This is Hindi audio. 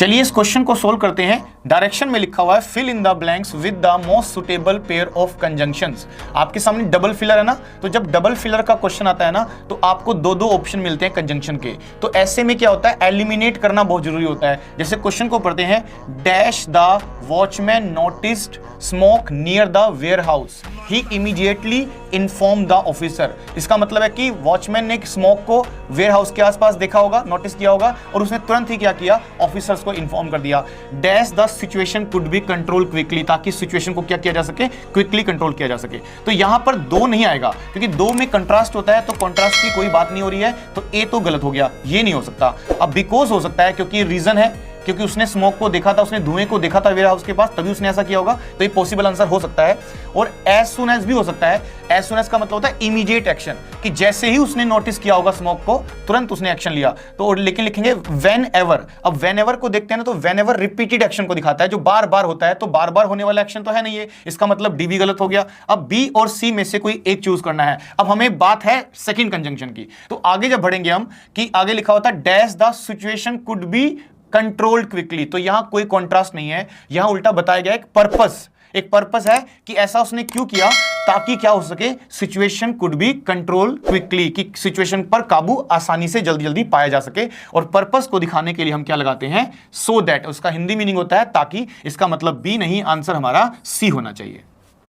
चलिए इस क्वेश्चन को सोल्व करते हैं। डायरेक्शन में लिखा हुआ है fill in the blanks with the most suitable pair of conjunctions. आपके सामने डबल फिलर है ना, तो जब डबल फिलर का क्वेश्चन आता है ना तो आपको दो दो ऑप्शन मिलते हैं कंजंक्शन के। तो ऐसे में क्या होता है, एलिमिनेट करना बहुत जरूरी होता है। जैसे क्वेश्चन को पढ़ते हैं, dash the watchman noticed smoke near the warehouse, he immediately inform the officer. इसका मतलब है कि वॉचमैन ने स्मोक को वेयर हाउस के आसपास देखा होगा, नोटिस किया होगा, और उसने तुरंत ही क्या किया, ऑफिसर्स को इन्फॉर्म कर दिया। Dash the situation could be control quickly, ताकि सिचुएशन को क्या किया जा सके, क्विकली कंट्रोल किया जा सके। तो यहां पर दो नहीं आएगा, क्योंकि दो में कंट्रास्ट होता है, तो कंट्रास्ट की कोई बात नहीं हो रही है, तो ए तो गलत हो गया, ये नहीं हो सकता। अब बिकॉज हो सकता है, क्योंकि रीजन है, क्योंकि उसने स्मोक को देखा था, उसने धुएं को देखा था वेयर हाउस के पास, तभी उसने ऐसा किया होगा, तो ये पॉसिबल आंसर हो सकता है। और एज सुन एज भी हो सकता है। एज सुन एज का मतलब होता है इमीडिएट एक्शन, कि जैसे ही उसने नोटिस किया होगा स्मोक को, तुरंत उसने एक्शन लिया। तो लेकिन लिखेंगे व्हेन एवर। अब व्हेन एवर को देखते हैं ना, तो व्हेन एवर रिपीटेड एक्शन को दिखाता है, जो बार बार होता है, तो बार बार होने वाला एक्शन तो है नहीं ये, इसका मतलब डी भी गलत हो गया। अब बी और सी में से कोई एक चूज करना है। अब हमें बात है सेकंड कंजंक्शन की, तो आगे जब बढ़ेंगे हम, कि आगे लिखा होता है dash the situation could be controlled quickly, तो यहां कोई कॉन्ट्रास्ट नहीं है, यहां उल्टा बताया गया एक पर्पस है कि ऐसा उसने क्यों किया, ताकि क्या हो सके, situation could be control quickly, कि सिचुएशन पर काबू आसानी से जल्दी जल्दी पाया जा सके। और पर्पस को दिखाने के लिए हम क्या लगाते हैं, सो दैट। उसका हिंदी मीनिंग होता है ताकि, इसका मतलब बी नहीं, आंसर हमारा सी होना चाहिए।